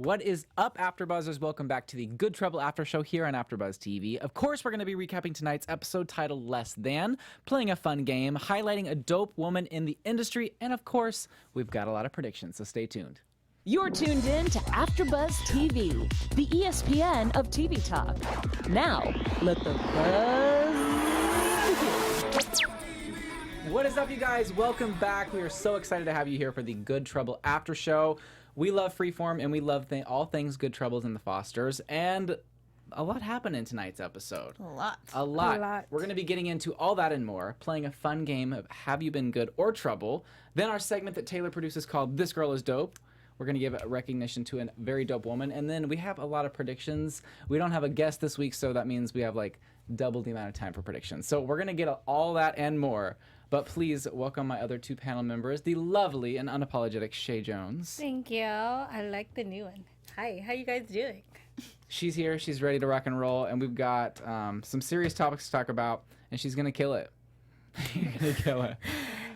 What is up, AfterBuzzers? Welcome back to the Good Trouble After Show here on AfterBuzz TV. Of course, we're going to be recapping tonight's episode titled Less Than, playing a fun game, highlighting a dope woman in the industry, and of course, we've got a lot of predictions, so stay tuned. You're tuned in to AfterBuzz TV, the ESPN of TV talk. Now, let the buzz begin. What is up, you guys? Welcome back. We are so excited to have you here for the Good Trouble After Show. We love Freeform, and we love all things Good Troubles and the Fosters, and a lot happened in tonight's episode. A lot. We're going to be getting into all that and more, playing a fun game of Have You Been Good or Trouble, then our segment that Taylor produces called This Girl is Dope. We're going to give a recognition to a very dope woman, and then we have a lot of predictions. We don't have a guest this week, so that means we have like double the amount of time for predictions. So we're going to get all that and more. But please welcome my other two panel members, the lovely and unapologetic Chae Jones. Thank you. I like the new one. Hi, how you guys doing? She's here. She's ready to rock and roll, and we've got some serious topics to talk about, and she's going to kill it. You're going to kill it.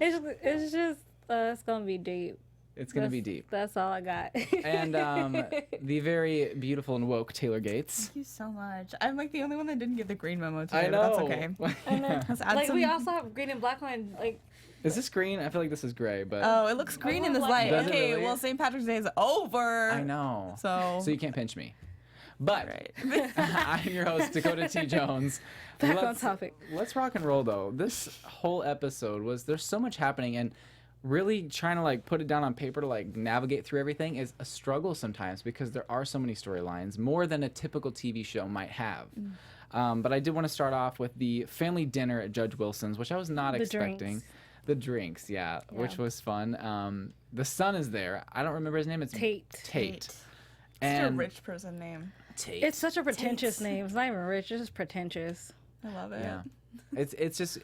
It's just, it's going to be deep. It's going to be deep. That's all I got. And the very beautiful and woke Taylor Gates. Thank you so much. I'm like the only one that didn't get the green memo today. I know. But that's okay. I know. Like, we also have green and black line. Like, is this green? I feel like this is gray, but oh, it looks green in this light. Does it Okay, really? well, St. Patrick's Day is over. I know. So you can't pinch me. But right. I'm your host, Dakota T. Jones. back on topic. Let's rock and roll, though. This whole episode there's so much happening, and really trying to like put it down on paper to like navigate through everything is a struggle sometimes because there are so many storylines, more than a typical TV show might have. But I did want to start off with the family dinner at Judge Wilson's, which I was not expecting. The drinks, yeah, which was fun. The son is there. I don't remember his name. It's Tate. Such a rich person name. Tate. It's such a pretentious name. It's not even rich. It's just pretentious. I love it. Yeah. It's just,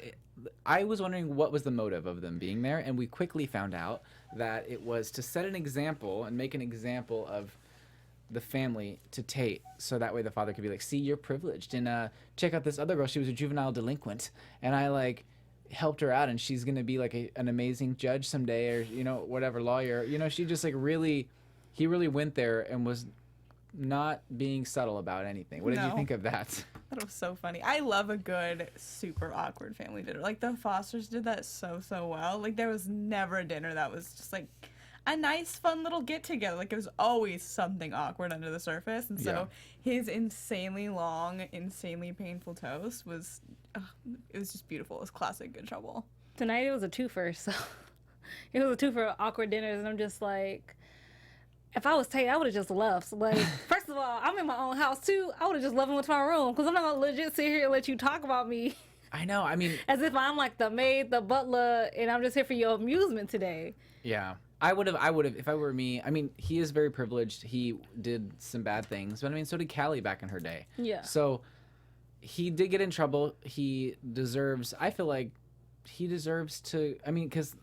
I was wondering what was the motive of them being there, and we quickly found out that it was to set an example and make an example of the family to Tate, so that way the father could be like, see, you're privileged, and check out this other girl, she was a juvenile delinquent, and I like helped her out, and she's gonna be like an amazing judge someday, or whatever, lawyer. She just like he really went there and was not being subtle about anything. What did you think of that? That was so funny. I love a good, super awkward family dinner. Like, the Fosters did that so well. Like, there was never a dinner that was just, like, a nice, fun little get-together. Like, it was always something awkward under the surface. And so his insanely long, insanely painful toast was, it was just beautiful. It was classic Good Trouble. Tonight it was a twofer, so it was a twofer awkward dinners, and I'm just like, if I was Tate, I would have just left. Like, first of all, I'm in my own house, too. I would have just left and went to my room, because I'm not going to legit sit here and let you talk about me. I know, I mean... as if I'm, like, the maid, the butler, and I'm just here for your amusement today. Yeah. I would have, if I were me. I mean, he is very privileged. He did some bad things, but I mean, so did Callie back in her day. Yeah. So, he did get in trouble. I feel like he deserves to, I mean, because...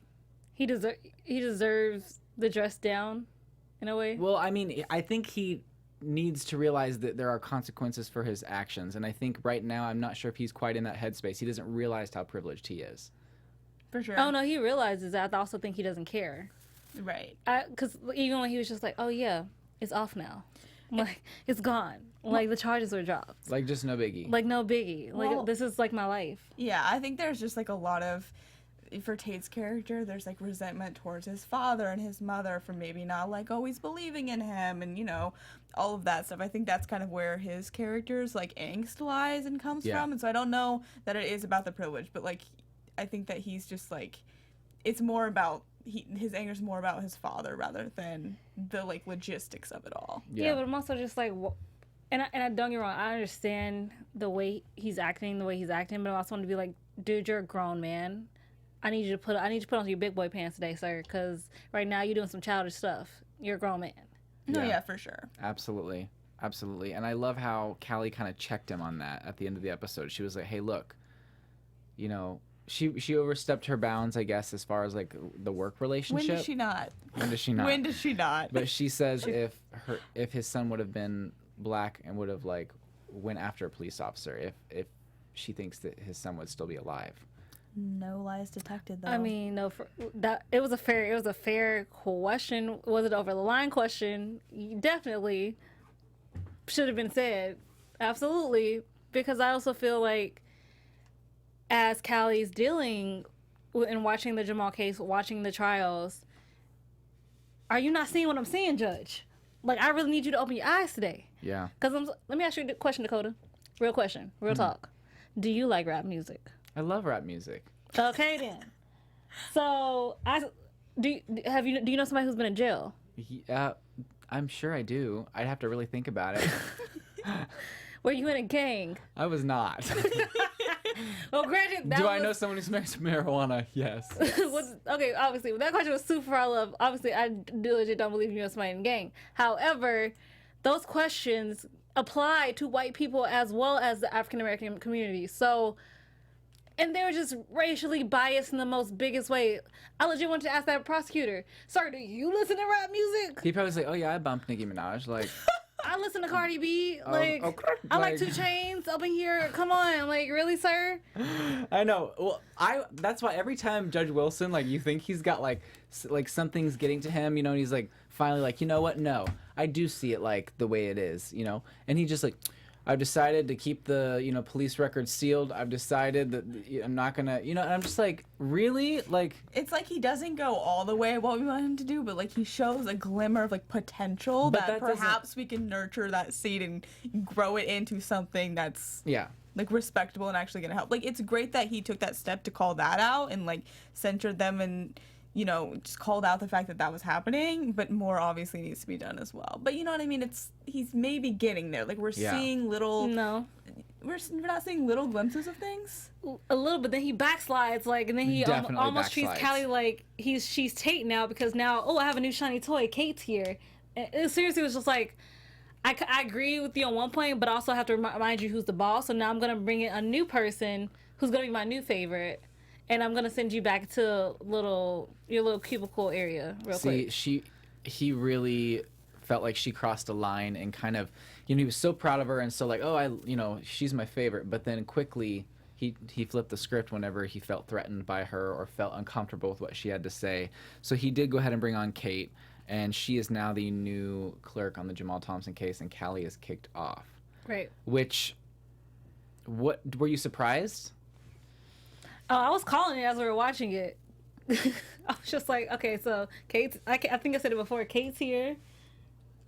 He deserves the dress down. In a way? Well, I mean, I think he needs to realize that there are consequences for his actions. And I think right now, I'm not sure if he's quite in that headspace. He doesn't realize how privileged he is. For sure. Oh, no, he realizes that. I also think he doesn't care. Right. Because even when he was just like, oh, yeah, it's off now. Like, it's gone. Like, the charges were dropped. Like, just no biggie. Like, no biggie. Like, this is, like, my life. Yeah, I think there's just, like, a lot of... For Tate's character, there's like resentment towards his father and his mother for maybe not like always believing in him, and all of that stuff. I think that's kind of where his character's like angst lies and comes from. And so I don't know that it is about the privilege, but like I think that he's just like, it's more about his anger's more about his father rather than the like logistics of it all. Yeah, but I'm also just like, and I don't get me wrong, I understand the way he's acting, but I also want to be like, dude, you're a grown man. I need you to put on your big boy pants today, sir, because right now you're doing some childish stuff. You're a grown man. No, yeah, for sure. Absolutely. And I love how Callie kind of checked him on that at the end of the episode. She was like, hey, look, she overstepped her bounds, I guess, as far as like the work relationship. When does she not? But she says if his son would have been black and would have like went after a police officer, if she thinks that his son would still be alive. No lies detected, though. I mean, no, it was a fair question. Was it over the line question? Definitely should have been said. Absolutely, because I also feel like as Callie's dealing and watching the Jamal case, watching the trials, are you not seeing what I'm seeing, Judge? Like, I really need you to open your eyes today. Yeah. Because let me ask you a question, Dakota. Real question, real talk. Do you like rap music? I love rap music. Okay then. So do you know somebody who's been in jail? Yeah, I'm sure I do. I'd have to really think about it. Were you in a gang? I was not. Well, granted, that Do I know someone who smokes marijuana? Yes. Okay, obviously, that question was super far love. Obviously, I legit don't believe you know somebody in a gang. However, those questions apply to white people as well as the African American community. So, and they were just racially biased in the most biggest way. I legit wanted to ask that prosecutor, "Sir, do you listen to rap music?" He probably was like, "Oh yeah, I bumped Nicki Minaj." Like, I listen to Cardi B. Like, I like like 2 Chainz up in here. Come on, like, really, sir? I know. Well, that's why every time Judge Wilson, like, you think he's got like something's getting to him, you know, and he's like finally like, you know what? No, I do see it like the way it is, you know, and he just like, I've decided to keep the, you know, police records sealed. I've decided that I'm not gonna, you know, and I'm just like, really? Like, it's like he doesn't go all the way what we want him to do, but like he shows a glimmer of like potential that perhaps we can nurture that seed and grow it into something that's like respectable and actually gonna help. Like, it's great that he took that step to call that out and like censured them and, you know, just called out the fact that that was happening, but more obviously needs to be done as well. But you know what I mean? He's maybe getting there. Like, we're seeing little... No. We're not seeing little glimpses of things? A little, but then he backslides, like, and then he almost treats Callie like she's Tate now, because now, oh, I have a new shiny toy, Kate's here. And it seriously was just like, I agree with you on one point, but also have to remind you who's the boss. So now I'm going to bring in a new person who's going to be my new favorite. And I'm gonna send you back to your little cubicle area real quick. He really felt like she crossed a line and kind of, you know, he was so proud of her and so like, oh, you know, she's my favorite. But then quickly he flipped the script whenever he felt threatened by her or felt uncomfortable with what she had to say. So he did go ahead and bring on Kate, and she is now the new clerk on the Jamal Thompson case, and Callie is kicked off. Right. What were you surprised? Oh, I was calling it as we were watching it. I was just like, okay, so Kate's, I think I said it before, Kate's here.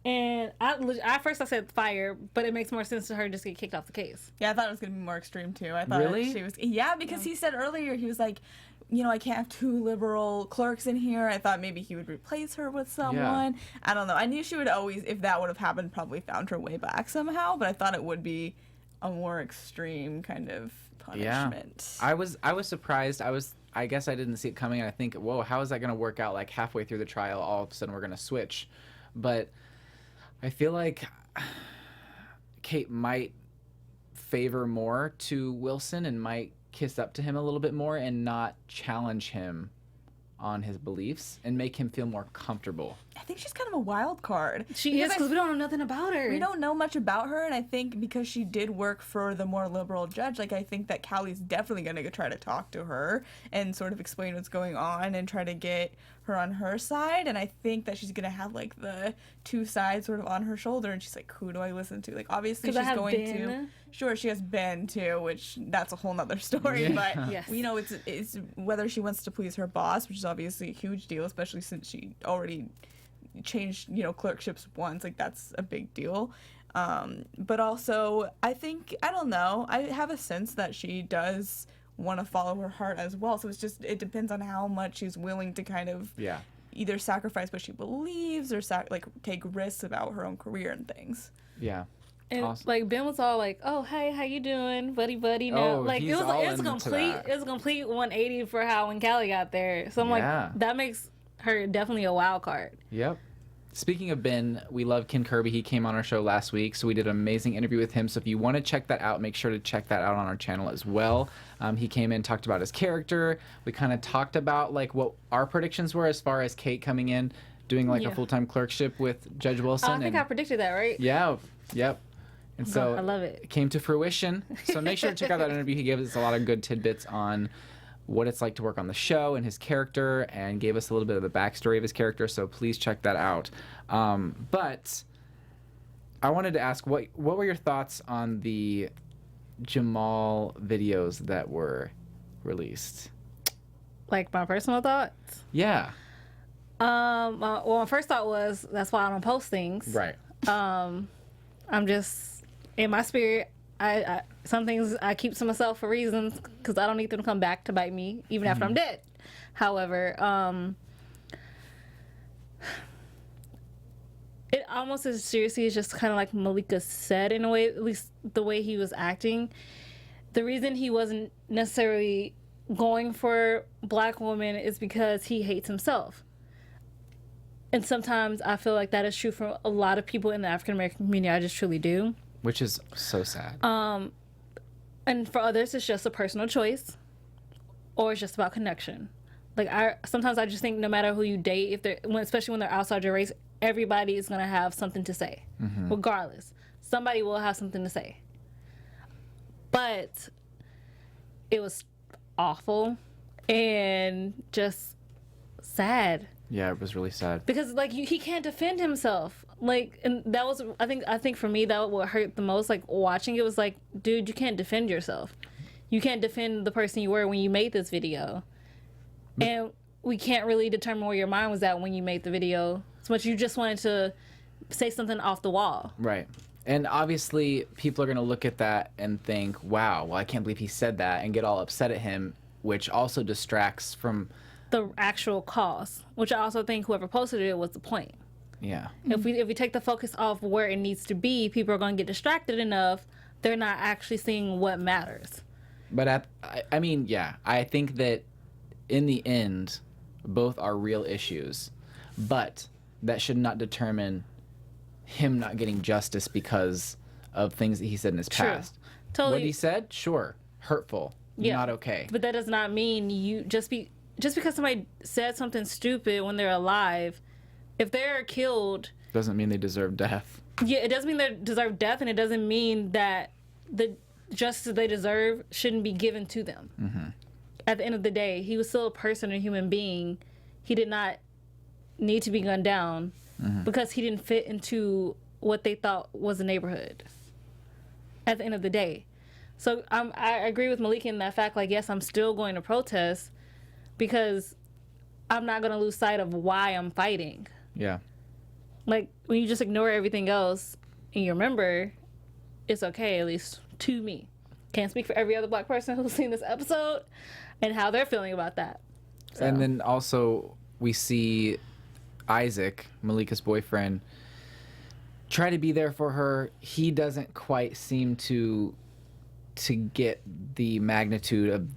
And at first I said fire, but it makes more sense to her just get kicked off the case. Yeah, I thought it was going to be more extreme too. I thought really? She was, yeah, because he said earlier, he was like, you know, I can't have 2 liberal clerks in here. I thought maybe he would replace her with someone. Yeah. I don't know. I knew she would always, if that would have happened, probably found her way back somehow, but I thought it would be a more extreme kind of punishment. Yeah. I was surprised. I guess I didn't see it coming. I think, whoa, how is that going to work out? Like halfway through the trial, all of a sudden we're going to switch. But I feel like Kate might favor more to Wilson and might kiss up to him a little bit more and not challenge him on his beliefs and make him feel more comfortable. I think she's kind of a wild card. She is, because we don't know nothing about her. We don't know much about her, and I think because she did work for the more liberal judge, like, I think that Callie's definitely going to try to talk to her and sort of explain what's going on and try to get her on her side, and I think that she's going to have, like, the 2 sides sort of on her shoulder, and she's like, who do I listen to? Like, obviously she's going to... Sure, she has Ben, too, which that's a whole nother story, but, you know, it's whether she wants to please her boss, which is obviously a huge deal, especially since she already changed, you know, clerkships once. Like, that's a big deal. But also, I think, I don't know, I have a sense that she does want to follow her heart as well. So it's just, it depends on how much she's willing to kind of either sacrifice what she believes or take risks about her own career and things. Yeah. And awesome. like Ben was all like, "Oh, hey, how you doing, buddy now?" Oh, like it was a complete 180 for how when Callie got there. So I'm like, that makes her definitely a wild card. Yep. Speaking of Ben, we love Ken Kirby. He came on our show last week, so we did an amazing interview with him. So if you want to check that out, make sure to check that out on our channel as well. He came in, talked about his character. We kind of talked about like what our predictions were as far as Kate coming in, doing like a full-time clerkship with Judge Wilson. I think I predicted that, right? Yeah. Yep. And so I love it. It came to fruition. So make sure to check out that interview. He gave us a lot of good tidbits on what it's like to work on the show and his character, and gave us a little bit of the backstory of his character, so please check that out. But I wanted to ask, what were your thoughts on the Jamal videos that were released? Like my personal thoughts? Yeah. Well, my first thought was that's why I don't post things. Right. I'm just in my spirit. I some things I keep to myself for reasons because I don't need them to come back to bite me even after I'm dead. However, it almost as seriously as just kind of like Malika said in a way, at least the way he was acting. The reason he wasn't necessarily going for black women is because he hates himself. And sometimes I feel like that is true for a lot of people in the African American community. I just truly do. Which is so sad. And for others, it's just a personal choice, or it's just about connection. Like sometimes I just think no matter who you date, especially when they're outside your race, everybody is gonna have something to say, regardless. Somebody will have something to say. But it was awful and just sad. Yeah, it was really sad. Because like he can't defend himself. Like, and that was I think for me that what hurt the most. Like watching it was like, dude, you can't defend yourself. You can't defend the person you were when you made this video. And we can't really determine where your mind was at when you made the video. So much you just wanted to say something off the wall. Right. And obviously people are going to look at that and think, wow, well, I can't believe he said that, and get all upset at him, which also distracts from the actual cause, which I also think whoever posted it was the point. Yeah. If we take the focus off where it needs to be, people are going to get distracted enough. They're not actually seeing what matters. But I mean, yeah, I think that in the end, both are real issues, but that should not determine him not getting justice because of things that he said in his past. Totally. What he said, sure, hurtful, not okay. But that does not mean you just because somebody said something stupid when they're alive, if they're killed, doesn't mean they deserve death. Yeah, it doesn't mean they deserve death, and it doesn't mean that the justice they deserve shouldn't be given to them. Mm-hmm. At the end of the day, he was still a person, a human being. He did not need to be gunned down because he didn't fit into what they thought was a neighborhood. At the end of the day. So I agree with Malika in that fact, like, yes, I'm still going to protest because I'm not going to lose sight of why I'm fighting. Yeah. Like, when you just ignore everything else and you remember, it's okay, at least to me. Can't speak for every other black person who's seen this episode and how they're feeling about that. So. And then also we see Isaac, Malika's boyfriend, try to be there for her. He doesn't quite seem to get the magnitude of,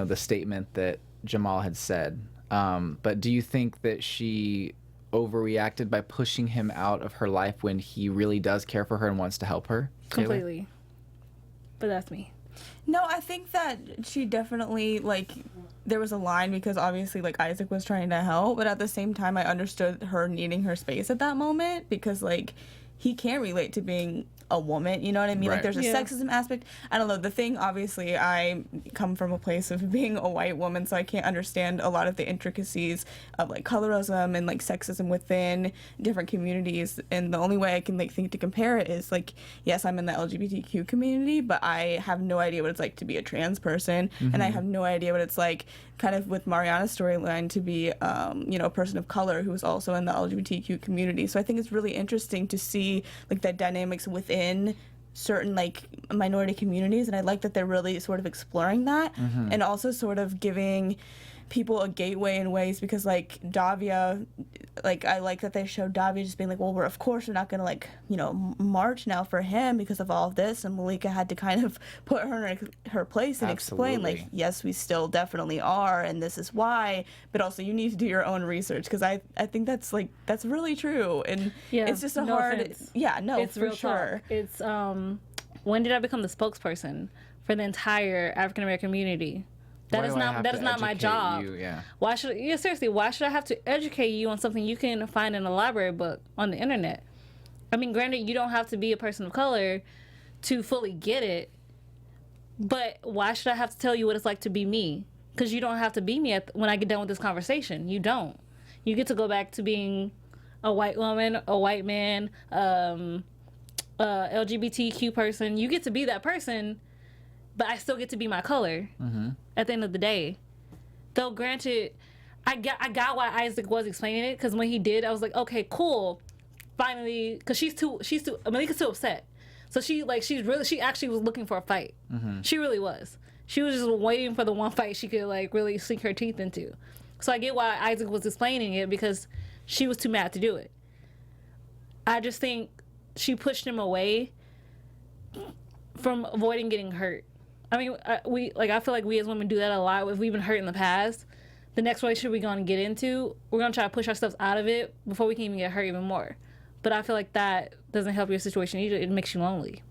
the statement that Jamal had said. But do you think that she overreacted by pushing him out of her life when he really does care for her and wants to help her? Completely. But that's me. No, I think that she definitely, there was a line because obviously, Isaac was trying to help, but at the same time, I understood her needing her space at that moment because, he can't relate to being a woman, you know what I mean? Right. There's a sexism aspect. I don't know. The thing, obviously, I come from a place of being a white woman, so I can't understand a lot of the intricacies of, colorism and, sexism within different communities. And the only way I can, think to compare it is, yes, I'm in the LGBTQ community, but I have no idea what it's like to be a trans person, and I have no idea what it's like, kind of with Mariana's storyline, to be, a person of color who is also in the LGBTQ community. So I think it's really interesting to see, the dynamics within certain, minority communities, and I like that they're really sort of exploring that, and also sort of giving people a gateway in ways, because Davia, I like that they showed Davia just being well, of course we're not gonna march now for him because of all of this, and Malika had to kind of put her in her place and explain yes, we still definitely are, and this is why, but also you need to do your own research, because I think that's that's really true, and it's just a hard offense. It's for real sure. Talk. It's when did I become the spokesperson for the entire African American community? That is not my job. Why should I have to educate you on something you can find in a library book on the internet? I mean, granted, you don't have to be a person of color to fully get it, but why should I have to tell you what it's like to be me? because you don't have to be me when I get done with this conversation. You don't. You get to go back to being a white woman, a white man, LGBTQ person. You get to be that person, but I still get to be my color at the end of the day. Though granted, I got why Isaac was explaining it, because when he did, I was like, okay, cool. Finally, because Malika's too upset. So she actually was looking for a fight. She really was. She was just waiting for the one fight she could like really sink her teeth into. So I get why Isaac was explaining it, because she was too mad to do it. I just think she pushed him away from avoiding getting hurt. I mean, I feel like we as women do that a lot. If we've been hurt in the past, the next relationship we're going to get into, we're going to try to push ourselves out of it before we can even get hurt even more. But I feel like that doesn't help your situation either. It makes you lonely.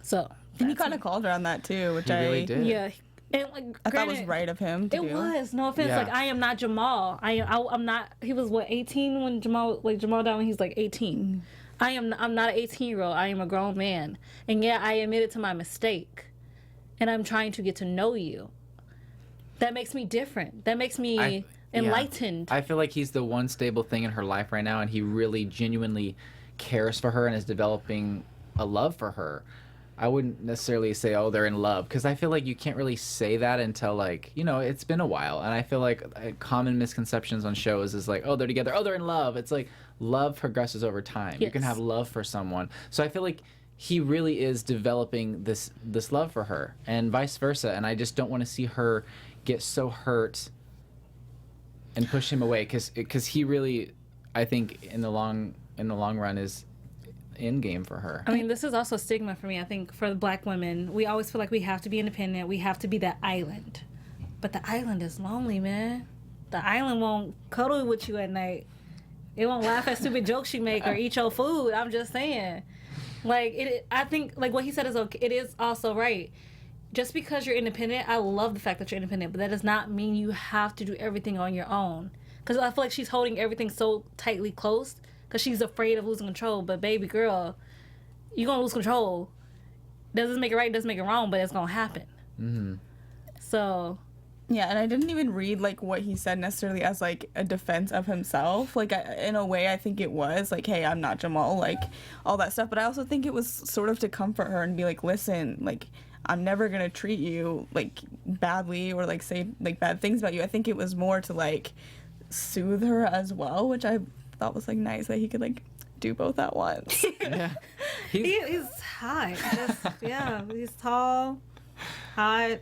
So. And he kind of called her on that too, which He really did. Yeah. And like, I thought was right of him to do. It was. No offense. Yeah. Like, I am not Jamal. I'm not. He was what, 18 when Jamal died when he's like 18. I'm not an 18-year-old. I am a grown man. And yeah, I admitted to my mistake. And I'm trying to get to know you. That makes me different. That makes me enlightened. I feel like he's the one stable thing in her life right now, and he really genuinely cares for her and is developing a love for her. I wouldn't necessarily say, oh, they're in love, because I feel like you can't really say that until, like, you know, it's been a while. And I feel like common misconceptions on shows is like, oh, they're together, oh, they're in love. It's like love progresses over time. You can have love for someone. So I feel like he really is developing this love for her, and vice versa. And I just don't want to see her get so hurt and push him away, because he really, I think, in the long run is end game for her. I mean, this is also stigma for me. I think for the black women, we always feel like we have to be independent. We have to be that island. But the island is lonely, man. The island won't cuddle with you at night. It won't laugh at stupid jokes you make or eat your food. I'm just saying. Like, I think, like, what he said is okay. It is also right. Just because you're independent, I love the fact that you're independent, but that does not mean you have to do everything on your own. Because I feel like she's holding everything so tightly close because she's afraid of losing control. But baby girl, you're going to lose control. Doesn't make it right, doesn't make it wrong, but it's going to happen. So... Yeah, and I didn't even read, like, what he said necessarily as, like, a defense of himself. Like, in a way, I think it was, like, hey, I'm not Jamal, like, all that stuff. But I also think it was sort of to comfort her and be like, listen, like, I'm never going to treat you, like, badly or, like, say, like, bad things about you. I think it was more to, like, soothe her as well, which I thought was, like, nice that he could, like, do both at once. Yeah. He's hot. He's tall, hot.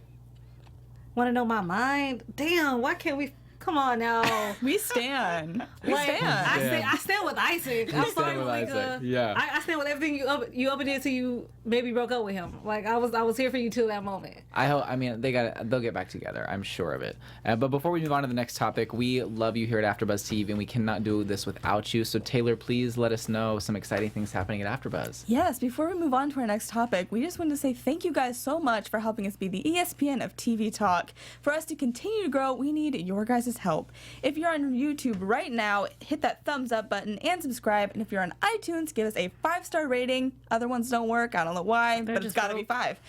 Want to know my mind? Damn, why can't we? Come on now. We stand. I stand with Isaac. I'm sorry, with Malika. Isaac. Yeah. I stand with everything you up and did till you maybe broke up with him. Like I was here for you till that moment. I hope. I mean, they'll get back together. I'm sure of it. But before we move on to the next topic, we love you here at AfterBuzz TV, and we cannot do this without you. So Taylor, please let us know some exciting things happening at AfterBuzz. Yes. Before we move on to our next topic, we just want to say thank you guys so much for helping us be the ESPN of TV talk. For us to continue to grow, we need your guys' help. If you're on YouTube right now, hit that thumbs up button and subscribe. And if you're on iTunes, give us a 5-star rating. Other ones don't work. I don't know why, but it's got to be 5.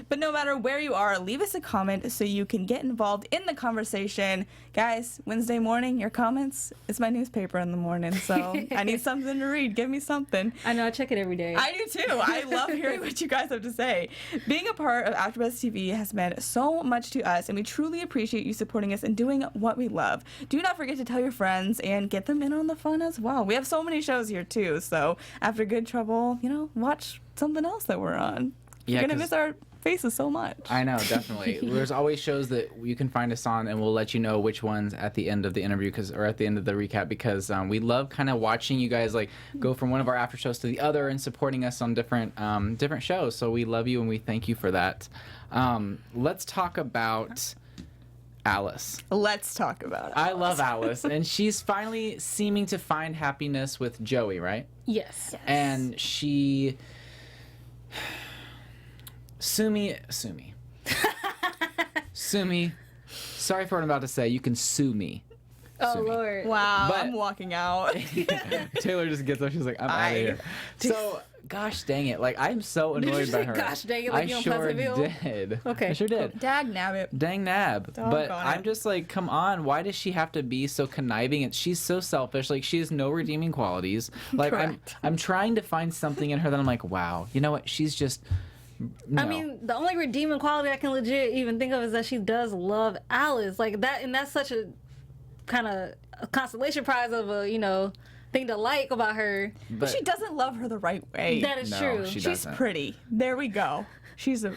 But no matter where you are, leave us a comment so you can get involved in the conversation. Guys, Wednesday morning, your comments, it's my newspaper in the morning, so I need something to read. Give me something. I know, I check it every day. I do too. I love hearing what you guys have to say. Being a part of AfterBuzz TV has meant so much to us, and we truly appreciate you supporting us and doing what we love. Do not forget to tell your friends and get them in on the fun as well. We have so many shows here too, so after Good Trouble, watch something else that we're on. You're gonna miss our faces so much. I know, definitely. There's always shows that you can find us on, and we'll let you know which ones at the end of the interview or at the end of the recap, because we love kind of watching you guys like go from one of our after shows to the other and supporting us on different shows. So we love you and we thank you for that. Let's talk about Alice. Let's talk about Alice. I love Alice, and she's finally seeming to find happiness with Joey, right? Yes. And she... Sumi, sorry for what I'm about to say. You can sue me. Oh Sumi. Lord. Wow, But- I'm walking out. Taylor just gets up. She's like, I'm out of here. So, gosh dang it. Like, I'm so Did you annoyed by say her. gosh dang it like I you on sure Pleasantville? did. Okay, I sure did. Dag nabbit. Dang nab. But Doggone I'm it. just like, come on. Why does she have to be so conniving? And she's so selfish. Like, she has no redeeming qualities. Like, Correct. I'm trying to find something in her that I'm like, wow. You know what? She's just. No. I mean, the only redeeming quality I can legit even think of is that she does love Alice. Like that, and that's such a kind of consolation prize of a, thing to like about her. But she doesn't love her the right way. That is No, true. she She's doesn't. pretty. There we go. She's a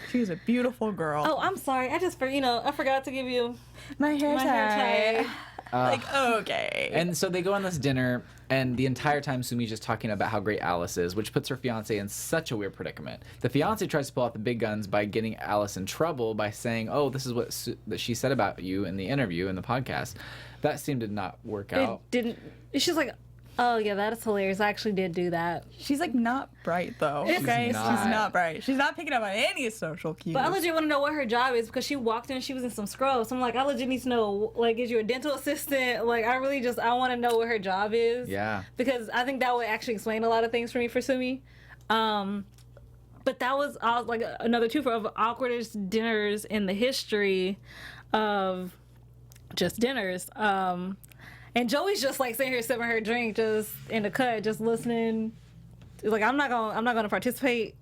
beautiful girl. Oh, I'm sorry. I forgot to give you my hair my hair tie. Like, okay. And so they go on this dinner, and the entire time Sumi's just talking about how great Alice is, which puts her fiance in such a weird predicament. The fiance tries to pull out the big guns by getting Alice in trouble by saying, "Oh, this is what that she said about you in the interview in the podcast." That seemed to not work out. It didn't. She's like, oh yeah, that is hilarious. I actually did do that. She's like not bright though. It's Okay, not. she's not bright. She's not picking up on any social cues. But I legit want to know what her job is because she walked in, she was in some scrubs. So I'm like, I legit need to know, like, is you a dental assistant? Like, I want to know what her job is. Yeah. Because I think that would actually explain a lot of things for me for Sumi. But that was like another twofer of awkwardest dinners in the history of just dinners. And Joey's just like sitting here sipping her drink, just in the cut, just listening. He's like, I'm not gonna participate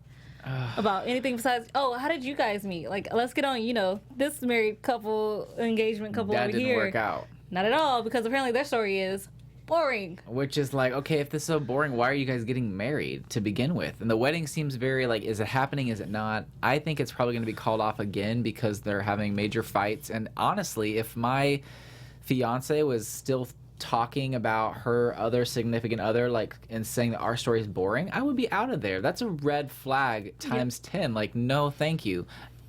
about anything besides. Oh, how did you guys meet? Like, let's get on. This married couple, engagement couple That over didn't here. work out. Not at all, because apparently their story is boring. Which is like, okay, if this is so boring, why are you guys getting married to begin with? And the wedding seems very like, is it happening? Is it not? I think it's probably going to be called off again because they're having major fights. And honestly, if my fiance was still talking about her other significant other, like, and saying that our story is boring, I would be out of there. That's a red flag times 10. Like, no, thank you.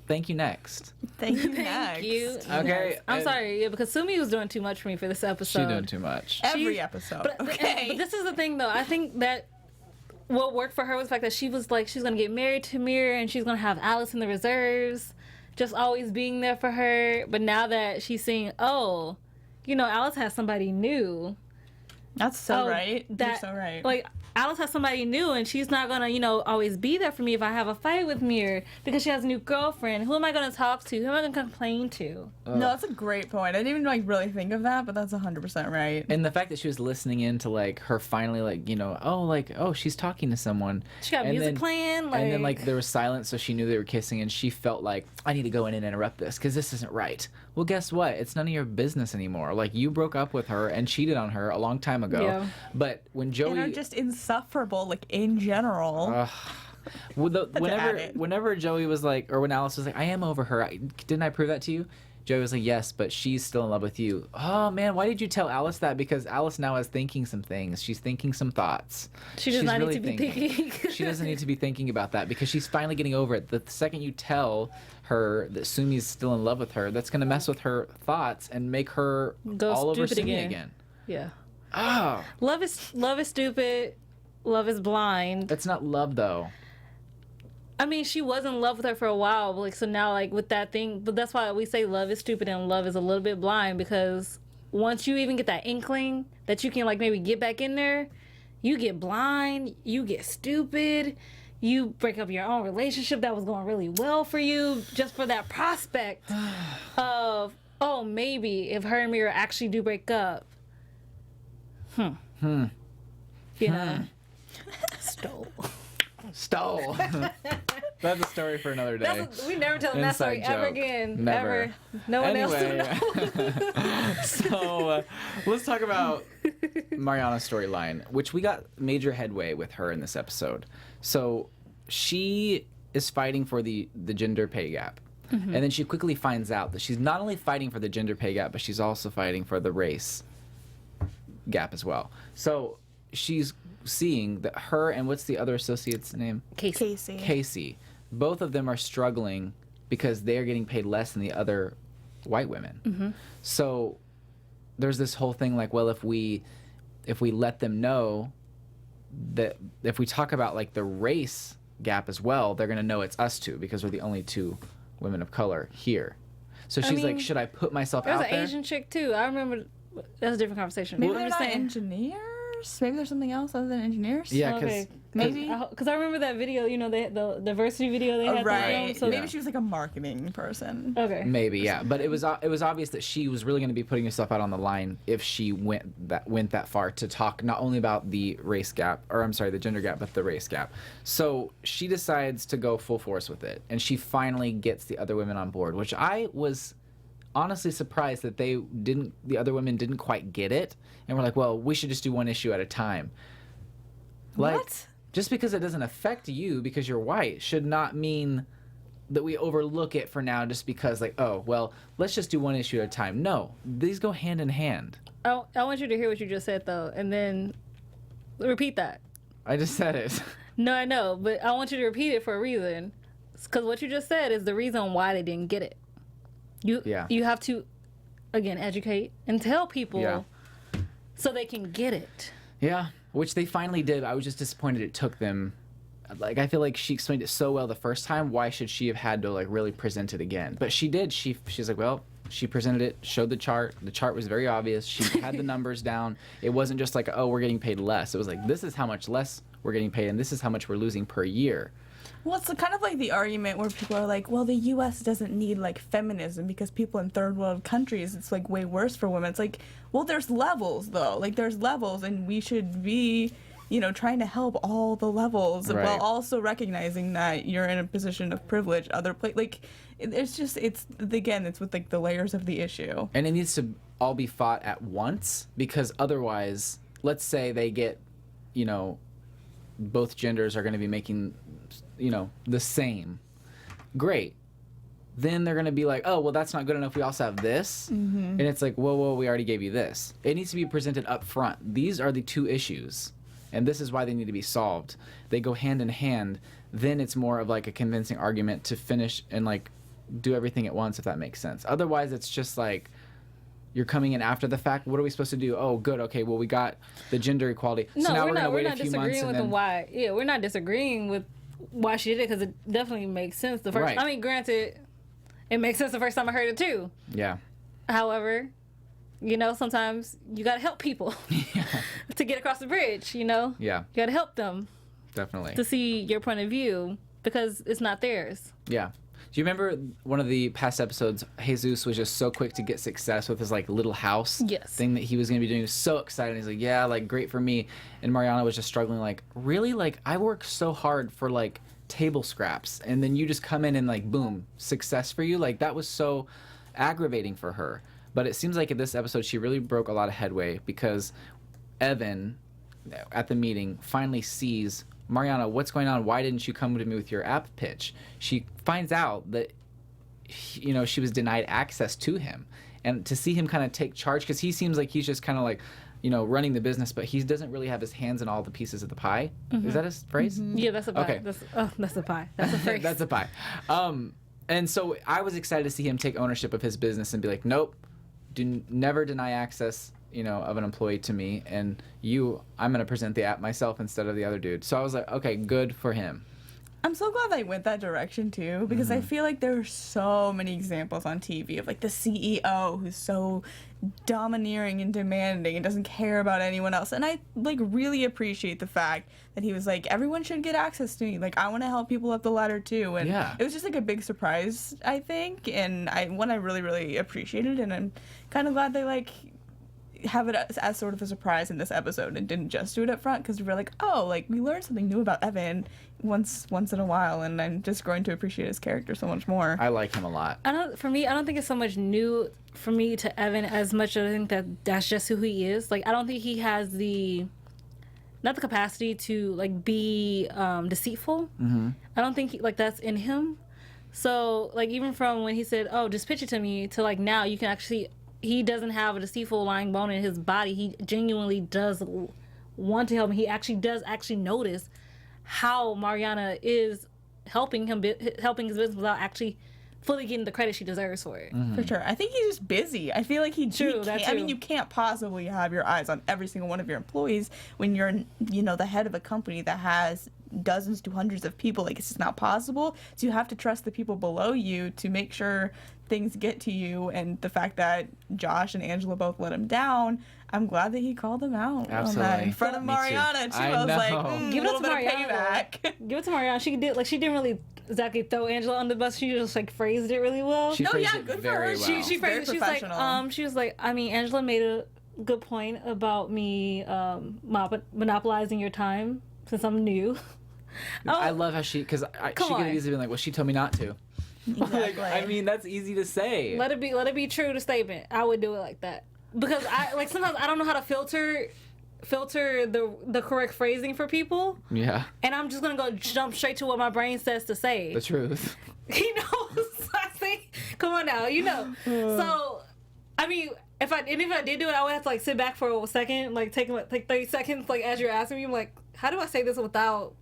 Thank you, next. Thank you. Thank next. you. Okay. I'm sorry, yeah, because Sumi was doing too much for me for this episode. She's doing too much. Every She's- episode. But, okay. but this is the thing, though. I think that what worked for her was the fact that she was like, she's going to get married to Mir and she's going to have Alice in the reserves, just always being there for her. But now that she's seeing, oh, Alice has somebody new. That's so Oh, right. You're that- so right. Like, Alice has somebody new and she's not going to, always be there for me if I have a fight with Mir because she has a new girlfriend. Who am I going to talk to? Who am I going to complain to? no, that's a great point. I didn't even really think of that, but that's 100% right. And the fact that she was listening in to like her finally oh, she's talking to someone. She got And music then- playing. And then like there was silence, so she knew they were kissing, and she felt like, I need to go in and interrupt this because this isn't right. Well, guess what? It's none of your business anymore. Like, you broke up with her and cheated on her a long time ago. Yeah. But when Joey, And are just insufferable, like in general. whenever Joey was like, or when Alice was like, I am over her. Didn't I prove that to you? Joey was like, yes, but she's still in love with you. Oh man, why did you tell Alice that? Because Alice now is thinking some things. She's thinking some thoughts. she does She's not really need to be thinking. She doesn't need to be thinking about that because she's finally getting over it. The second you tell her that Sumi's still in love with her, that's going to mess with her thoughts and make her Go all over stupid Sumi again. again. Yeah. Oh, Love is stupid. Love is blind. that's not love though. I mean, she was in love with her for a while, but like so now, like with that thing. But that's why we say love is stupid and love is a little bit blind because once you even get that inkling that you can like maybe get back in there, you get blind, you get stupid, you break up your own relationship that was going really well for you just for that prospect of maybe if her and Mira actually do break up. Stole. That's a story for another day. We never tell them that story Inside ever joke. again. Never. Ever. No one else will know. So let's talk about Mariana's storyline, which we got major headway with her in this episode. So she is fighting for the gender pay gap. And then she quickly finds out that she's not only fighting for the gender pay gap, but she's also fighting for the race gap as well. So she's seeing that her and what's the other associate's name? Casey. Casey. Both of them are struggling because they're getting paid less than the other white women. So there's this whole thing like, well, if we let them know that if we talk about like the race gap as well, they're going to know it's us two because we're the only two women of color here. So she's like, mean, should I put myself There's out an there? Asian chick too. I remember That's a different conversation. Maybe I'm they're just not saying. engineers. Maybe there's something else other than engineers. Yeah, Okay. maybe. Because I remember that video, the diversity video they had. Right. So Yeah. Maybe she was like a marketing person. okay. Maybe, yeah, but it was obvious that she was really going to be putting herself out on the line if she went that far to talk not only about the race gap, or I'm sorry, the gender gap, but the race gap. So she decides to go full force with it, and she finally gets the other women on board, which I was honestly surprised that the other women didn't quite get it, and we're like, well, we should just do one issue at a time. Like, What? just because it doesn't affect you because you're white should not mean that we overlook it for now just because, like, oh, well, let's just do one issue at a time. No, these go hand in hand. I want you to hear what you just said, though, and then repeat that. I just said it. No, I know, but I want you to repeat it for a reason. Because what you just said is the reason why they didn't get it. You have to, again, educate and tell people so they can get it. Yeah, which they finally did. I was just disappointed it took them. Like, I feel like she explained it so well the first time. Why should she have had to, like, really present it again? But she did. She's like, well, she presented it, showed the chart. The chart was very obvious. She had the numbers down. It wasn't just like, oh, we're getting paid less. It was like, this is how much less we're getting paid, and this is how much we're losing per year. Well, it's kind of like the argument where people are like, well, the U.S. doesn't need, like, feminism because people in third world countries, it's, like, way worse for women. It's like, well, there's levels, though. Like, there's levels, and we should be, trying to help all the levels Right. while also recognizing that you're in a position of privilege. Like, it's with, like, the layers of the issue. And it needs to all be fought at once, because otherwise, let's say they get, both genders are going to be making, the same. Great. Then they're going to be like, oh, well, that's not good enough. We also have this. Mm-hmm. And it's like, whoa, we already gave you this. It needs to be presented up front. These are the two issues, and this is why they need to be solved. They go hand in hand. Then it's more of like a convincing argument to finish and, like, do everything at once, if that makes sense. Otherwise, it's just like you're coming in after the fact. What are we supposed to do? Oh, good. Okay, well, we got the gender equality. No, so now we're going to wait a not few months. disagreeing with them why. Yeah, we're not disagreeing with why she did it, because it definitely makes sense. The first, Right. I mean, granted, it makes sense the first time I heard it too. Yeah. However, sometimes you gotta help people to get across the bridge. Yeah. You gotta help them Definitely. to see your point of view because it's not theirs. Yeah. Do you remember one of the past episodes, Jesus was just so quick to get success with his, like, little house thing that he was going to be doing? He was so excited. He's like, yeah, like, great for me. And Mariana was just struggling, like, really? Like, I work so hard for, like, table scraps, and then you just come in and, like, boom, success for you? Like, that was so aggravating for her. But it seems like in this episode she really broke a lot of headway, because Evan, at the meeting, finally sees, Mariana, what's going on? Why didn't you come to me with your app pitch? She finds out that, she was denied access to him. And to see him kind of take charge, because he seems like he's just kind of like, running the business, but he doesn't really have his hands in all the pieces of the pie. Mm-hmm. Is that a phrase? Mm-hmm. Yeah, that's a pie. Okay. That's a pie. That's a phrase. That's a pie. And so I was excited to see him take ownership of his business and be like, nope, never deny access, of an employee to me, and I'm going to present the app myself instead of the other dude. So I was like, okay, good for him. I'm so glad they went that direction too, because I feel like there are so many examples on TV of, like, the CEO who's so domineering and demanding and doesn't care about anyone else. And I, like, really appreciate the fact that he was like, everyone should get access to me. Like, I want to help people up the ladder too. And it was just, like, a big surprise, I think, and I really, really appreciated, and I'm kind of glad they, like, have it as sort of a surprise in this episode and didn't just do it up front, because we're like, oh, like, we learned something new about Evan once in a while, and I'm just growing to appreciate his character so much more. I like him a lot. I don't think it's so much new for me to Evan as much as I think that's just who he is. Like, I don't think he has not the capacity to, like, be deceitful. Mm-hmm. I don't think that's in him. So, like, even from when he said, oh, just pitch it to me, to, like, now you can actually, he doesn't have a deceitful lying bone in his body. He genuinely does want to help him. He actually does notice how Mariana is helping his business without actually fully getting the credit she deserves for it. Mm-hmm. For sure. I think he's just busy. I feel like he can't. I mean, you can't possibly have your eyes on every single one of your employees when you're, the head of a company that has dozens to hundreds of people. Like, it's just not possible. So you have to trust the people below you to make sure things get to you. And the fact that Josh and Angela both let him down, I'm glad that he called them out. Absolutely. On that. In front of Me Mariana, too. I I was know. like, Give it a up little to bit of Mariana. payback. Give it to Mariana. She didn't really exactly throw Angela under the bus. She just like phrased it really well. She No, phrased yeah, it good for very her. well. She very She's like, professional. she was like, I mean, Angela made a good point about me monopolizing your time since I'm new. I love how she she could have easily been like, well, she told me not to. Exactly. I mean, that's easy to say. Let it be true to statement. I would do it like that because I like sometimes I don't know how to filter the correct phrasing for people, Yeah, and I'm just gonna go jump straight to what my brain says to say. the truth. You know, I say, come on now, you know. So, I mean, if I did do it, I would have to like sit back for a second, like take 30 seconds, like as you're asking me, I'm like, how do I say this without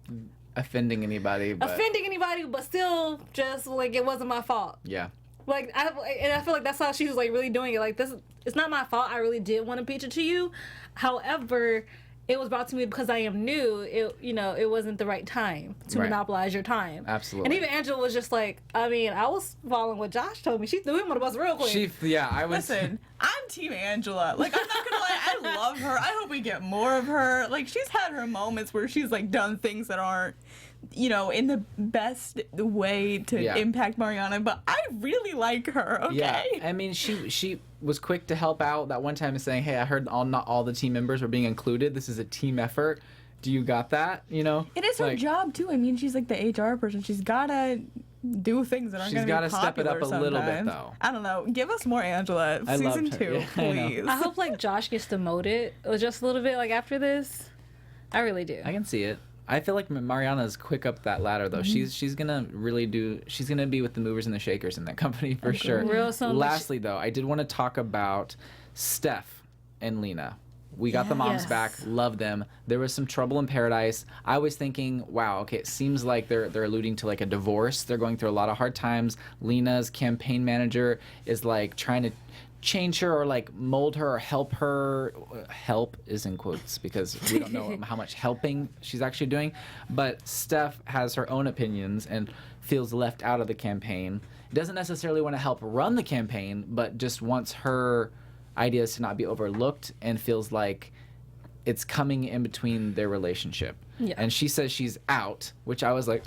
Offending anybody, but offending anybody, but still just like it wasn't my fault. yeah. Like I feel like that's how she was like really doing it. Like this, it's not my fault. I really did want to pitch it to you. However, it was brought to me because I am new. It wasn't the right time to Right. monopolize your time. Absolutely. And even Angela was just like, I mean, I was following what Josh told me. She threw him on the bus real quick. I was. Listen, I'm Team Angela. Like, I'm not gonna lie, I love her. I hope we get more of her. Like, she's had her moments where she's like done things that aren't, in the best way to impact Mariana. But I really like her. Okay. Yeah, I mean, she was quick to help out that one time, saying, "Hey, I heard not all the team members were being included. This is a team effort. Do you got that? You know." It is her job too. I mean, she's like the HR person. She's gotta do things that aren't She's gonna be gotta step it up a little bit, sometimes. though. I don't know. Give us more Angela. I Season loved her. 2, Yeah, I know. please. I hope like Josh gets demoted or just a little bit like after this. I really do. I can see it. I feel like Mariana's quick up that ladder though. Mm-hmm. She's gonna really do. She's gonna be with the movers and the shakers in that company for sure. Real soon. Lastly, though, I did want to talk about Stef and Lena. We got the moms Yes. back. Love them. There was some trouble in paradise. I was thinking, wow, okay, it seems like they're alluding to like a divorce. They're going through a lot of hard times. Lena's campaign manager is like trying to change her or like mold her or help her. Help is in quotes because we don't know how much helping she's actually doing. But Stef has her own opinions and feels left out of the campaign. Doesn't necessarily want to help run the campaign, but just wants her ideas to not be overlooked and feels like it's coming in between their relationship. Yeah. And she says she's out, which I was like,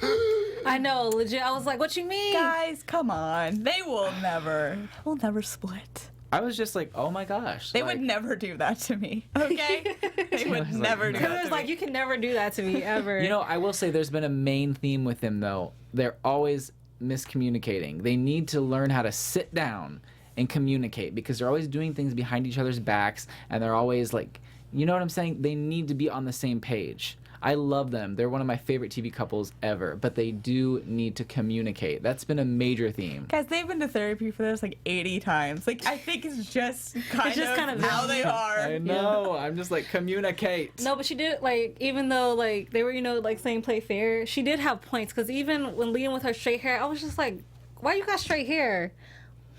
I know, legit. I was like, what you mean? Guys, come on. They will never split. I was just like, oh my gosh. They would never do that to me. Okay? They would was like, never do no. It that was to like, me. you can never do that to me ever. You know, I will say there's been a main theme with them though. They're always miscommunicating. They need to learn how to sit down and communicate because they're always doing things behind each other's backs and they're always like, you know what I'm saying? They need to be on the same page. I love them. They're one of my favorite TV couples ever, but they do need to communicate. That's been a major theme. Guys, they've been to therapy for this like 80 times. Like, I think it's just kind of how they are. I know. I'm just like, communicate. No, but she did, like, even though, like, they were, like, saying play fair, she did have points. Because even when Lena with her straight hair, I was just like, why you got straight hair?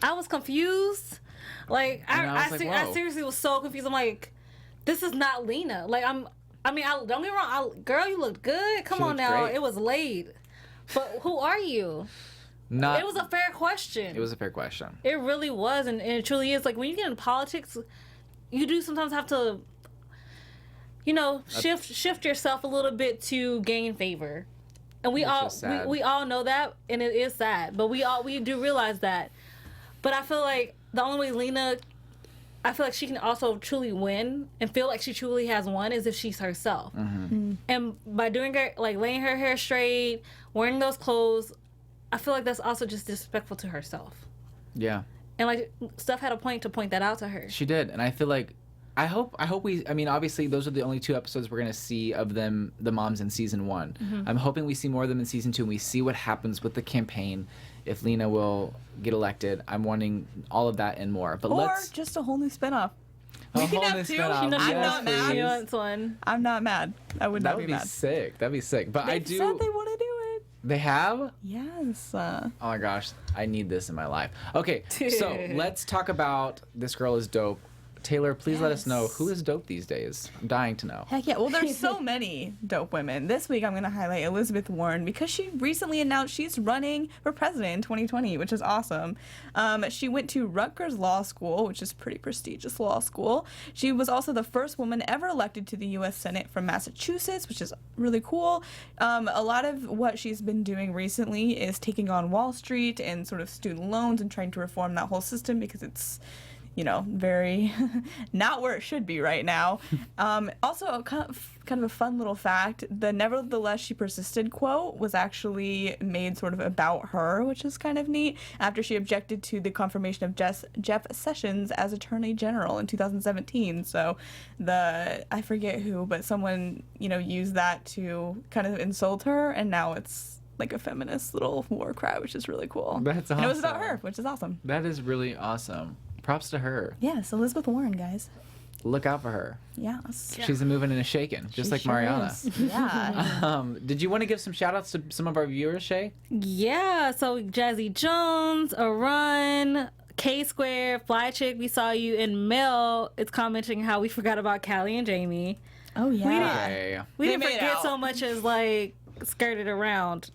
I was confused. Like, I seriously was so confused. I'm like, this is not Lena. Like, don't get me wrong. Girl, you looked good. Come on looked now. great. It was late. But who are you? Not. It was a fair question. It was a fair question. It really was, and it truly is. Like, when you get into politics, you do sometimes have to, shift yourself a little bit to gain favor. And we all know that, and it is sad. But we do realize that. But I feel like the only way Lena, I feel like she can also truly win and feel like she truly has won is if she's herself. Mm-hmm. And by doing it, like laying her hair straight, wearing those clothes, I feel like that's also just disrespectful to herself. Yeah. And like Steph had a point to point that out to her. She did, and I feel like I hope I mean, obviously those are the only 2 episodes we're gonna see of them, the moms in season 1. Mm-hmm. I'm hoping we see more of them in season 2 and we see what happens with the campaign. If Lena will get elected, I'm wanting all of that and more. But Or just a whole new spinoff. We can have 2. I'm not mad. She wants one. I'm not mad. I would That not would be be mad. sick. That'd be sick. But I They do. said they want to do it. They have? Yes. Oh my gosh, I need this in my life. Okay, so let's talk about This Girl Is Dope. Taylor, please let us know Yes. who is dope these days. I'm dying to know. Heck yeah. Well, there's so many dope women. This week I'm going to highlight Elizabeth Warren because she recently announced she's running for president in 2020, which is awesome. She went to Rutgers Law School, which is pretty prestigious law school. She was also the first woman ever elected to the U.S. Senate from Massachusetts, which is really cool. A lot of what she's been doing recently is taking on Wall Street and sort of student loans and trying to reform that whole system because it's very not where it should be right now. Also, kind of a fun little fact, the "nevertheless she persisted" quote was actually made sort of about her, which is kind of neat, after she objected to the confirmation of Jeff Sessions as Attorney General in 2017. So I forget who, but someone, used that to kind of insult her, and now it's like a feminist little war cry, which is really cool. That's And it was awesome. about her, which is awesome. That is really awesome. Props to her. Yes, Elizabeth Warren, guys. Look out for her. Yes. She's a moving and a shaking, just She like sure Mariana. is. Yeah. Did you want to give some shout outs to some of our viewers, Chae? Yeah, so Jazzy Jones, A Run, K Square, Fly Chick, we saw you, and Mel is commenting how we forgot about Callie and Jamie. Oh, yeah. Okay. We They didn't made it forget out. so much as like skirted around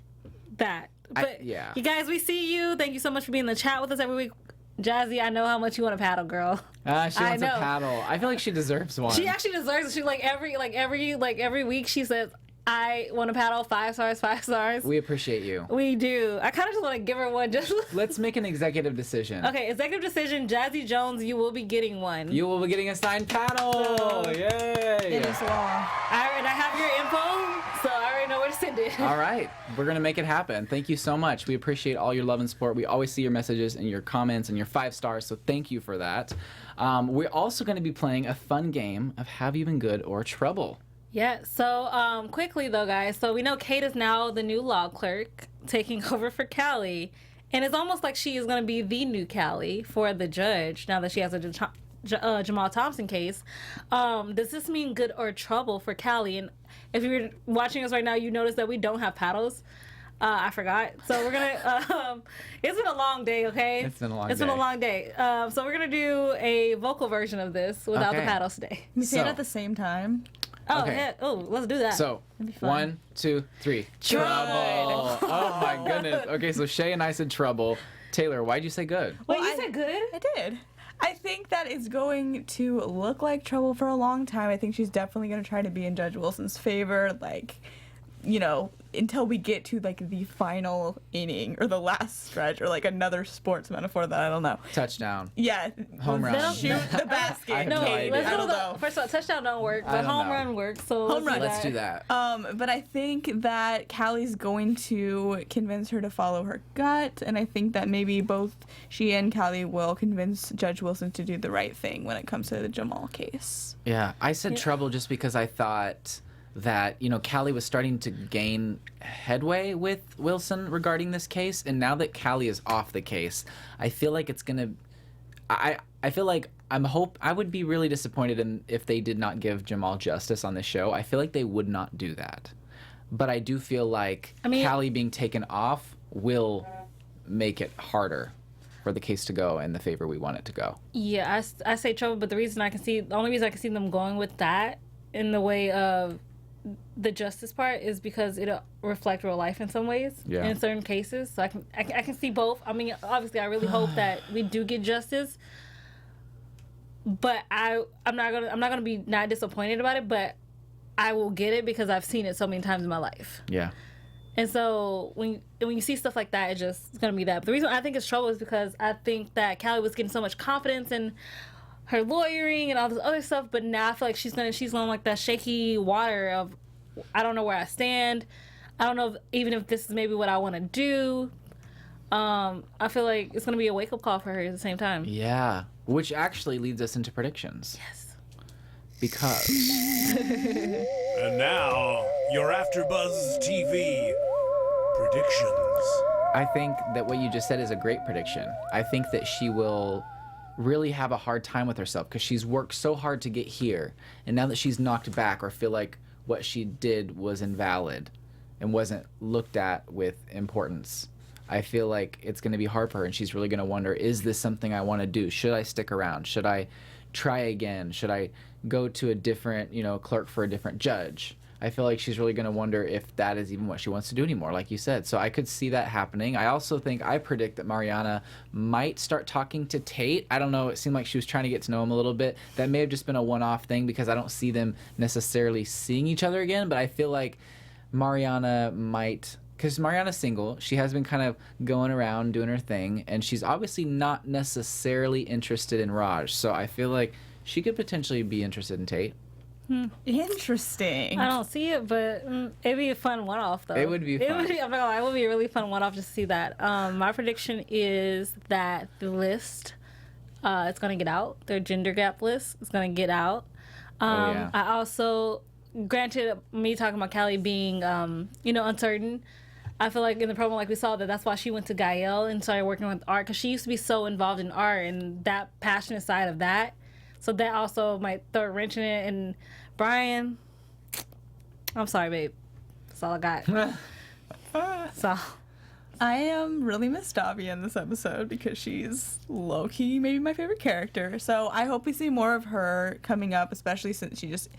that. But yeah. you guys, we see you. Thank you so much for being in the chat with us every week. Jazzy, I know how much you want to paddle, girl. She I wants a know. paddle. I feel like she deserves one. She actually deserves it. She every week she says, I want to paddle 5 stars, 5 stars. We appreciate you. We do. I kind of just want to give her one. Just Let's make an executive decision. okay. Executive decision. Jazzy Jones, you will be getting one. You will be getting a signed paddle. Yay! It is law. And I have your info, so I already know where to send it. All right, we're gonna make it happen. Thank you so much. We appreciate all your love and support. We always see your messages and your comments and your 5 stars, so thank you for that. We're also gonna be playing a fun game of Have You Been Good or Trouble? Yeah, so quickly though, guys. So we know Kate is now the new law clerk taking over for Callie. And it's almost like she is going to be the new Callie for the judge now that she has a Jamal Thompson case. Does this mean good or trouble for Callie? And if you're watching us right now, you notice that we don't have paddles. I forgot. So we're going to, it's been a long day, okay? It's been a long It's day. been a long day. So we're going to do a vocal version of this without the Okay. paddles today. We say it So- at the same time. Oh, Okay. yeah. Oh, let's do that. So, That'd be fun. 1, 2, 3. Trouble. Oh my goodness. Okay, so Chae and I said trouble. Taylor, why'd you say good? Wait, Well, you said good? I did. I think that it's going to look like trouble for a long time. I think she's definitely going to try to be in Judge Wilson's favor, until we get to the final inning or the last stretch or another sports metaphor that I don't know. Touchdown. Yeah. Home run. Shoot the basket. I have No, no Kate. idea. let's I do don't the know. first of all, touchdown don't work, I but don't home know. run works. So Home run. Let's do that. But I think that Callie's going to convince her to follow her gut, and I think that maybe both she and Callie will convince Judge Wilson to do the right thing when it comes to the Jamal case. Yeah, I said trouble just because I thought that, Callie was starting to gain headway with Wilson regarding this case, and now that Callie is off the case, I feel like it's gonna. I feel like I would be really disappointed if they did not give Jamal justice on this show. I feel like they would not do that, but I do feel like Callie being taken off will make it harder for the case to go in the favor we want it to go. yeah, I say trouble, but the only reason I can see them going with that in the way of the justice part is because it'll reflect real life in some ways in certain cases. So I can see both. I mean, obviously, I really hope that we do get justice, but I'm not gonna be not disappointed about it. But I will get it because I've seen it so many times in my life. Yeah. And so when you see stuff like that, it's gonna be that. But the reason I think it's trouble is because I think that Callie was getting so much confidence in her lawyering and all this other stuff, but now I feel like she's on like that shaky water of I don't know where I stand. I don't know even if this is maybe what I want to do. I feel like it's gonna be a wake up call for her at the same time. Yeah, which actually leads us into predictions. Yes. Because And now, your AfterBuzz TV predictions. I think that what you just said is a great prediction. I think that she will really have a hard time with herself because she's worked so hard to get here, and now that she's knocked back or feel like what she did was invalid and wasn't looked at with importance, I feel like it's going to be hard for her, and she's really going to wonder, is this something I want to do? Should I stick around? Should I try again? Should I go to a different, clerk for a different judge? I feel like she's really going to wonder if that is even what she wants to do anymore, like you said. So I could see that happening. I predict that Mariana might start talking to Tate. I don't know. It seemed like she was trying to get to know him a little bit. That may have just been a one-off thing because I don't see them necessarily seeing each other again. But I feel like Mariana might, because Mariana's single. She has been kind of going around doing her thing. And she's obviously not necessarily interested in Raj. So I feel like she could potentially be interested in Tate. Interesting. I don't see it, but it'd be a fun one-off, though. It would be fun. I'm not gonna lie, it would be a really fun one-off just to see that. My prediction is that the list, it's going to get out. Their gender gap list is going to get out. Yeah. I also, granted, me talking about Callie being, uncertain, I feel like in the promo, like we saw, that's why she went to Gael and started working with art, because she used to be so involved in art and that passionate side of that. So that also might throw a wrench in it. And Brian, I'm sorry, babe. That's all I got. So I am really miss Dobby in this episode because she's low-key maybe my favorite character. So I hope we see more of her coming up, especially since she just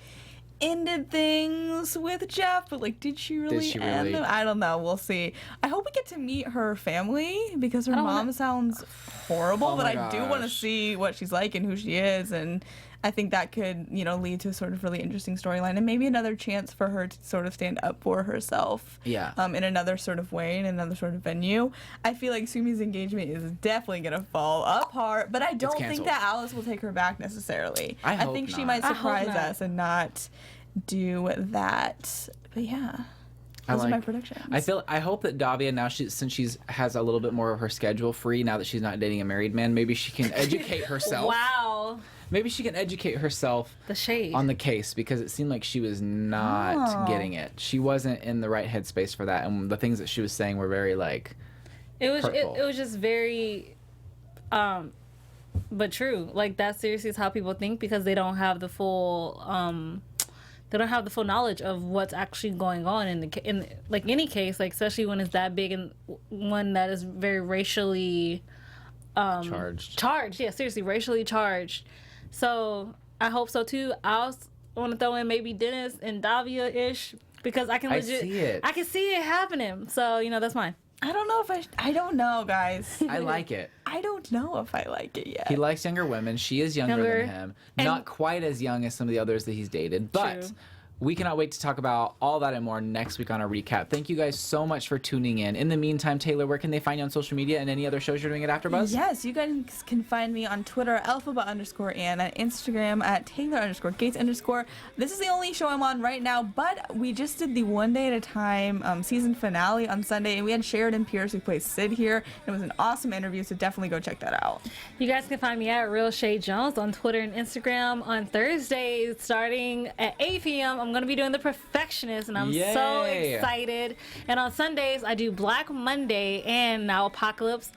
ended things with Jeff. But, like, did she really end them? I don't know. We'll see. I hope we get to meet her family because her mom sounds horrible. But I do want to see what she's like and who she is. And I think that could, lead to a sort of really interesting storyline and maybe another chance for her to sort of stand up for herself. Yeah. In another sort of way, in another sort of venue. I feel like Sumi's engagement is definitely going to fall apart, but I don't think that Alice will take her back necessarily. I think she might surprise us and not do that. But yeah. Those are my predictions. I hope that Davia now, since she has a little bit more of her schedule free now that she's not dating a married man, maybe she can educate herself. Wow. Maybe she can educate herself the shade on the case because it seemed like she was not getting it. She wasn't in the right headspace for that, and the things that she was saying were very it was just very but true. Like that seriously is how people think because they don't have the full knowledge of what's actually going on in like any case, like especially when it's that big and one that is very racially charged. Yeah, seriously, racially charged. So I hope so too. I also want to throw in maybe Dennis and Davia-ish because I can see it happening. So that's mine. I don't know if I don't know, guys. I like it. I don't know if I like it yet. He likes younger women. She is younger than him. Not quite as young as some of the others that he's dated, but true. We cannot wait to talk about all that and more next week on our recap. Thank you guys so much for tuning in. In the meantime, Taylor, where can they find you on social media and any other shows you're doing at AfterBuzz? Yes, you guys can find me on Twitter, alphaba_, and on Instagram at Taylor_Gates_. This is the only show I'm on right now, but we just did the One Day at a Time season finale on Sunday, and we had Sheridan Pierce who plays Sid here. It was an awesome interview, so definitely go check that out. You guys can find me at Real Chae Jones on Twitter and Instagram. On Thursdays, starting at 8 p.m., I'm going to be doing The Perfectionist, and I'm so excited. And on Sundays, I do Black Monday and Now Apocalypse.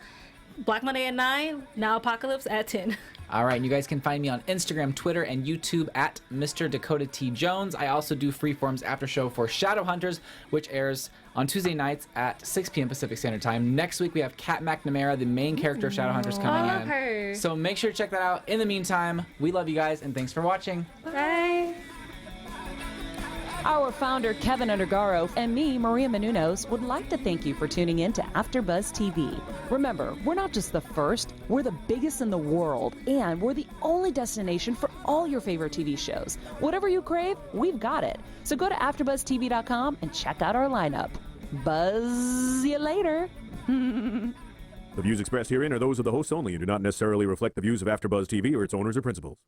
Black Monday at 9, Now Apocalypse at 10. All right, and you guys can find me on Instagram, Twitter, and YouTube at Mr. Dakota T. Jones. I also do Freeform's after show for Shadowhunters, which airs on Tuesday nights at 6 p.m. Pacific Standard Time. Next week, we have Kat McNamara, the main character of Shadowhunters, coming in. Her. So make sure to check that out. In the meantime, we love you guys, and thanks for watching. Bye. Our founder, Keven Undergaro, and me, Maria Menounos, would like to thank you for tuning in to AfterBuzz TV. Remember, we're not just the first, we're the biggest in the world, and we're the only destination for all your favorite TV shows. Whatever you crave, we've got it. So go to AfterBuzzTV.com and check out our lineup. Buzz you later. The views expressed herein are those of the hosts only and do not necessarily reflect the views of AfterBuzz TV or its owners or principals.